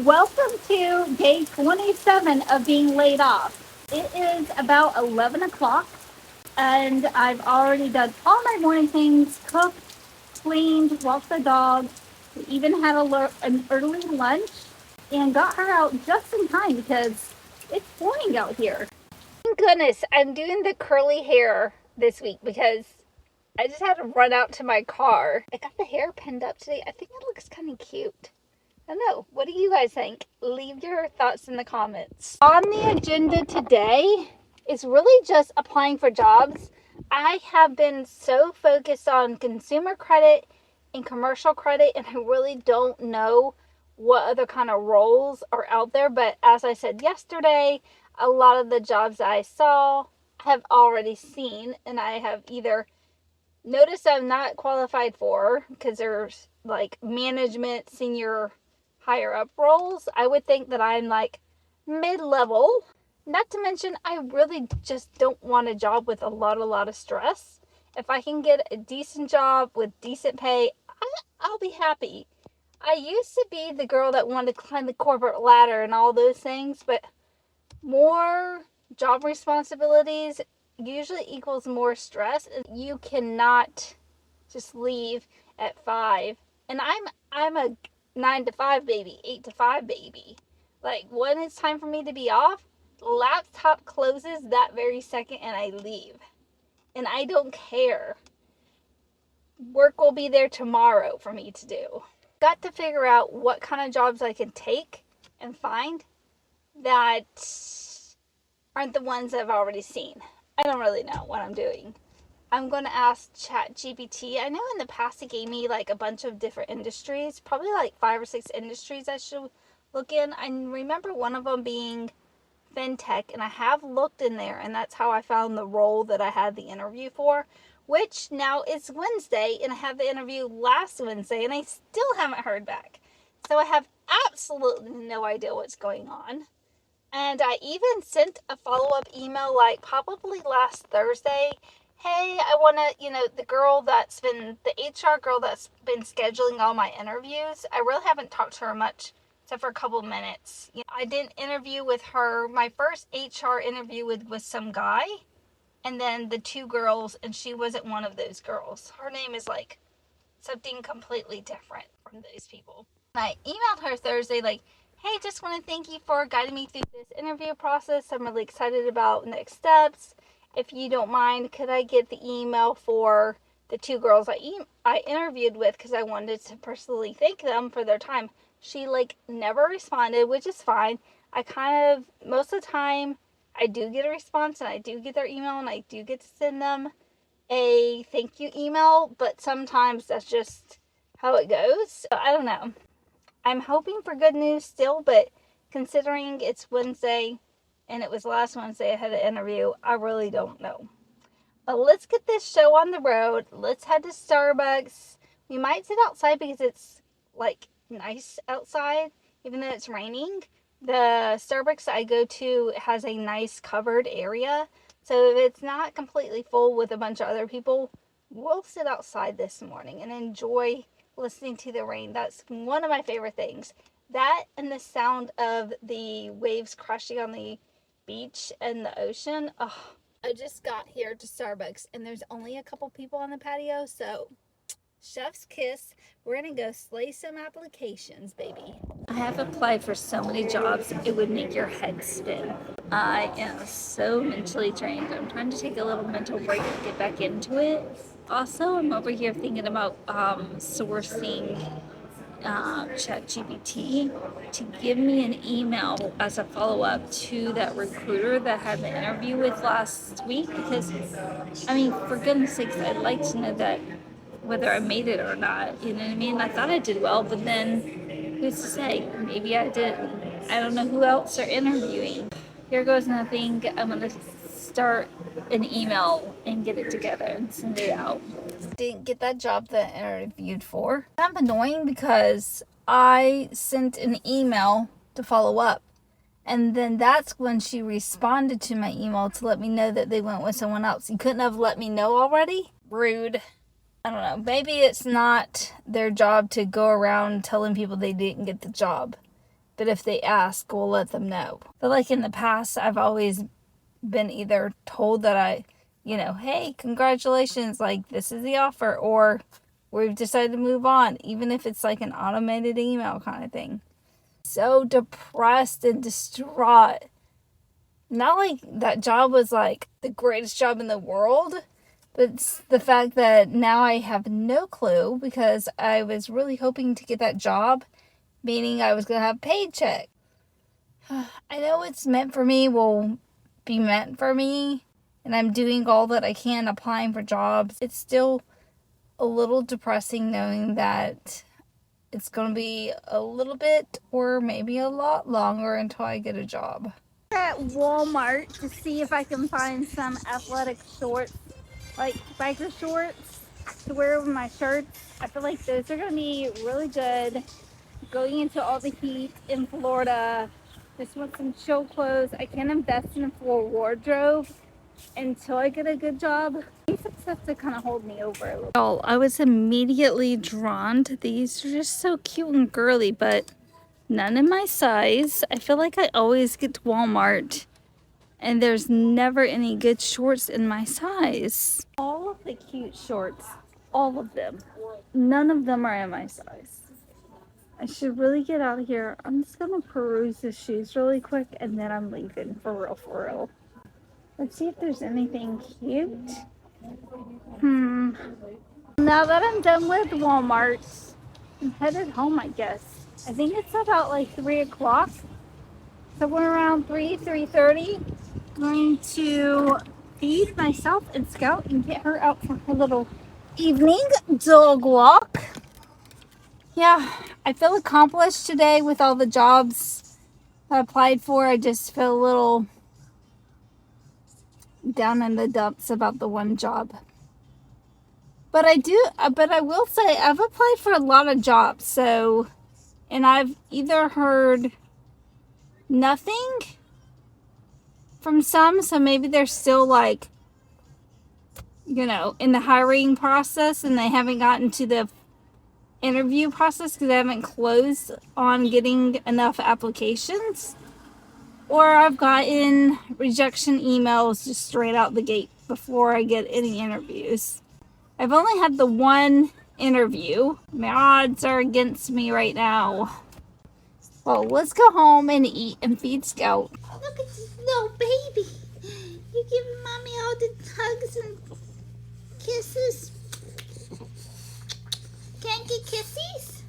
Welcome to day 27 of being laid off. It is about 11 o'clock, and I've already done all my morning things, cooked, cleaned, walked the dog. We even had an early lunch and got her out just in time because it's pouring out here. Thank goodness I'm doing the curly hair this week because I just had to run out to my car. I got the hair pinned up today. I think it looks kind of cute. I don't know. What do you guys think? Leave your thoughts in the comments. On the agenda today is really just applying for jobs. I have been so focused on consumer credit and commercial credit, and I really don't know what other kind of roles are out there. But as I said yesterday, a lot of the jobs I saw I have already seen, and I have either noticed I'm not qualified for because there's like management, senior, higher up roles. I would think that I'm like mid-level. Not to mention, I really just don't want a job with a lot of stress. If I can get a decent job with decent pay, I'll be happy. I used to be the girl that wanted to climb the corporate ladder and all those things, but more job responsibilities usually equals more stress. You cannot just leave at 5. And I'm a 9 to 5 baby, 8 to 5 baby. Like, when it's time for me to be off, the laptop closes that very second and I leave. And I don't care. Work will be there tomorrow for me to do. Got to figure out what kind of jobs I can take and find that aren't the ones I've already seen. I don't really know what I'm doing. I'm going to ask ChatGPT. I know in the past it gave me like a bunch of different industries, probably like 5 or 6 industries I should look in. I remember one of them being fintech, and I have looked in there, and that's how I found the role that I had the interview for, which now is Wednesday, and I had the interview last Wednesday, and I still haven't heard back. So I have absolutely no idea what's going on. And I even sent a follow-up email like probably last Thursday. Hey, I want to, the girl that's been, the HR girl that's been scheduling all my interviews. I really haven't talked to her much, except for a couple minutes. I didn't interview with her. My first HR interview was some guy, and then the 2 girls, and she wasn't one of those girls. Her name is like something completely different from those people. And I emailed her Thursday like, hey, just want to thank you for guiding me through this interview process. I'm really excited about next steps. If you don't mind, could I get the email for the 2 girls I interviewed with, because I wanted to personally thank them for their time. She never responded, which is fine. I kind of, most of the time, I do get a response, and I do get their email, and I do get to send them a thank you email, but sometimes that's just how it goes. So I don't know. I'm hoping for good news still, but considering it's Wednesday and it was last Wednesday I had an interview, I really don't know. But let's get this show on the road. Let's head to Starbucks. We might sit outside because it's nice outside, even though it's raining. The Starbucks I go to has a nice covered area. So if it's not completely full with a bunch of other people, we'll sit outside this morning and enjoy listening to the rain. That's one of my favorite things. That and the sound of the waves crashing on the beach and the ocean. Oh, I just got here to Starbucks and there's only a couple people on the patio, so chef's kiss. We're gonna go slay some applications, baby. I have applied for so many jobs, it would make your head spin. I am so mentally drained. I'm trying to take a little mental break and get back into it. Also, I'm over here thinking about sourcing ChatGPT to give me an email as a follow-up to that recruiter that I had the interview with last week, because for goodness sakes, I'd like to know that whether I made it or not. You know what I mean? I thought I did well, but then who's to say? Maybe I didn't. I don't know who else are interviewing. Here goes nothing. I'm gonna start an email and get it together and send it out. Didn't get that job that I interviewed for. Kind of annoying because I sent an email to follow up, and then that's when she responded to my email to let me know that they went with someone else. You couldn't have let me know already? Rude. I don't know. Maybe it's not their job to go around telling people they didn't get the job. but if they ask, we'll let them know. But like in the past, I've always been either told that hey, congratulations, like this is the offer, or we've decided to move on, even if it's like an automated email kind of thing. So depressed and distraught. Not like that job was like the greatest job in the world, but it's the fact that now I have no clue, because I was really hoping to get that job, meaning I was going to have a paycheck. I know it's meant for me will be meant for me, and I'm doing all that I can applying for jobs. It's still a little depressing knowing that it's going to be a little bit or maybe a lot longer until I get a job. At Walmart to see if I can find some athletic shorts, like biker shorts to wear with my shirts. I feel like those are going to be really good going into all the heat in Florida. Just want some chill clothes. I can't invest in a full wardrobe until I get a good job. These stuff to kind of hold me over a little. Oh, I was immediately drawn to these. They're just so cute and girly, but none in my size. I feel like I always get to Walmart and there's never any good shorts in my size. All of the cute shorts, all of them, none of them are in my size. I should really get out of here. I'm just gonna peruse the shoes really quick and then I'm leaving, for real, for real. Let's see if there's anything cute. Now that I'm done with Walmart, I'm headed home, I guess. I think it's about like 3 o'clock. Somewhere around 3:30. Going to feed myself and Scout and get her out for her little evening dog walk. Yeah, I feel accomplished today with all the jobs I applied for. I just feel a little down in the dumps about the one job. But I will say I've applied for a lot of jobs, and I've either heard nothing from some, so maybe they're still like, in the hiring process and they haven't gotten to the interview process because they haven't closed on getting enough applications, or I've gotten rejection emails just straight out the gate before I get any interviews. I've only had the one interview. My odds are against me right now. Well, let's go home and eat and feed Scout. Look at this little baby. You giving mommy all the hugs and kisses? Can I get kisses?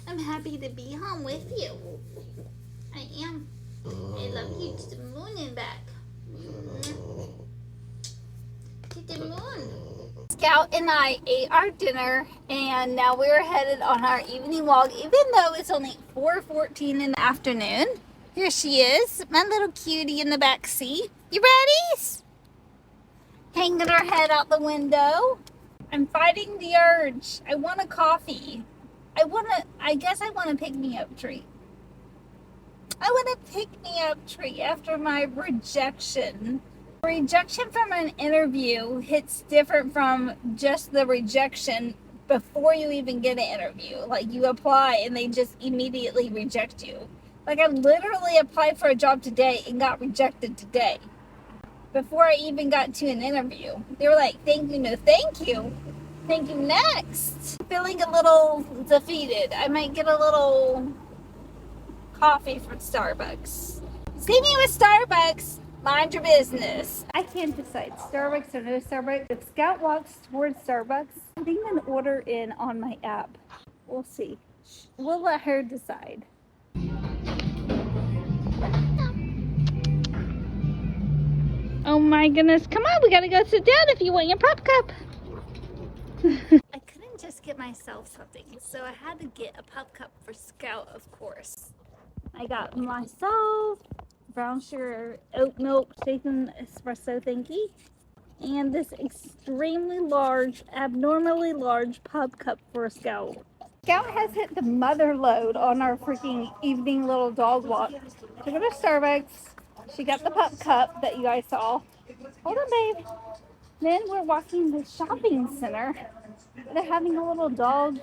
I'm happy to be home with you. I am. I love you to the moon and back. To the moon. Scout and I ate our dinner, and now we're headed on our evening walk, even though it's only 4:14 in the afternoon. Here she is, my little cutie in the back seat. You ready? Hanging her head out the window. I'm fighting the urge. I want a coffee. I guess I want a pick-me-up treat. I want a pick-me-up treat after my rejection. Rejection from an interview hits different from just the rejection before you even get an interview. Like, you apply and they just immediately reject you. Like, I literally applied for a job today and got rejected today before I even got to an interview. They were like, thank you, no thank you. Thank you, next. I'm feeling a little defeated. I might get a little coffee from Starbucks. See me with Starbucks. Mind your business. I can't decide, Starbucks or no Starbucks. If Scout walks towards Starbucks, I'm putting an order in on my app. We'll see. We'll let her decide. Oh my goodness. Come on, we gotta go sit down if you want your pop cup. I couldn't just get myself something, so I had to get a pop cup for Scout, of course. I got myself brown sugar oat milk shaken espresso thingy, and this extremely large, abnormally large pub cup for a Scout. Scout has hit the mother load on our freaking evening little dog walk. Took her to Starbucks. She got the pup cup that you guys saw. Hold on, babe. Then we're walking the shopping center. They're having a little dog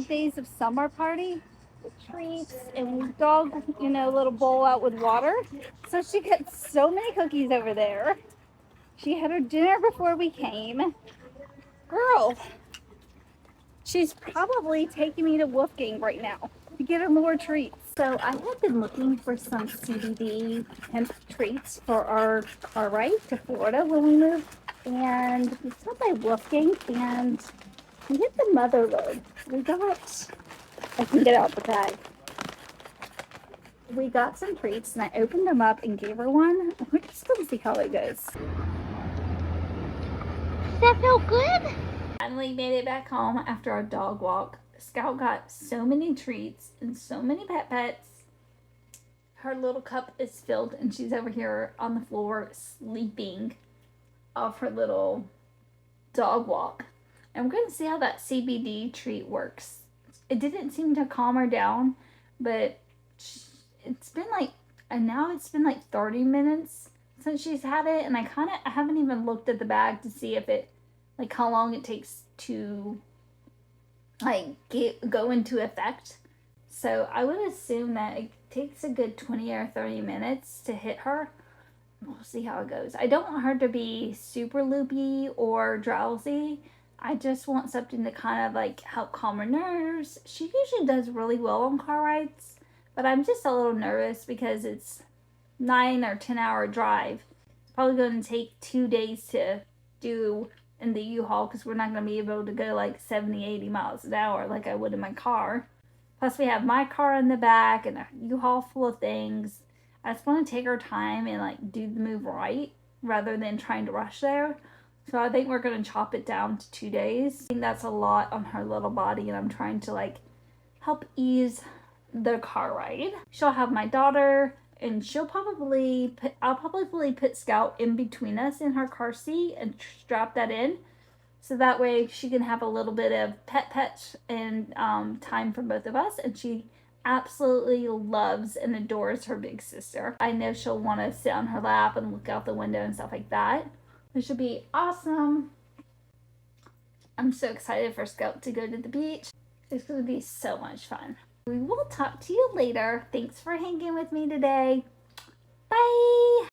days of summer party with treats and dog, little bowl out with water. So she gets so many cookies over there. She had her dinner before we came. Girl, she's probably taking me to Wolfgang right now to get her more treats. So I have been looking for some CBD hemp treats for our car ride to Florida when we move. And we stopped by Wolfgang and we hit the mother load. I can get out the bag. We got some treats and I opened them up and gave her one. We're just gonna see how it goes. Does that feel good? Finally made it back home after our dog walk. Scout got so many treats and so many pets. Her little cup is filled and she's over here on the floor sleeping off her little dog walk. And we're going to see how that CBD treat works. It didn't seem to calm her down, but it's been like 30 minutes since she's had it, and I haven't even looked at the bag to see if it, like, how long it takes to go into effect. So I would assume that it takes a good 20 or 30 minutes to hit her. We'll see how it goes. I don't want her to be super loopy or drowsy. I just want something to kind of like help calm her nerves. She usually does really well on car rides, but I'm just a little nervous because it's 9 or 10 hour drive. It's probably going to take 2 days to do in the U-Haul because we're not going to be able to go like 70, 80 miles an hour like I would in my car. Plus we have my car in the back and a U-Haul full of things. I just want to take our time and like do the move right rather than trying to rush there. So I think we're going to chop it down to 2 days. I think that's a lot on her little body, and I'm trying to like help ease the car ride. She'll have my daughter, and I'll probably put Scout in between us in her car seat and strap that in. So that way she can have a little bit of pet and time for both of us. And she absolutely loves and adores her big sister. I know she'll want to sit on her lap and look out the window and stuff like that. This should be awesome. I'm so excited for Scout to go to the beach. It's going to be so much fun. We will talk to you later. Thanks for hanging with me today. Bye.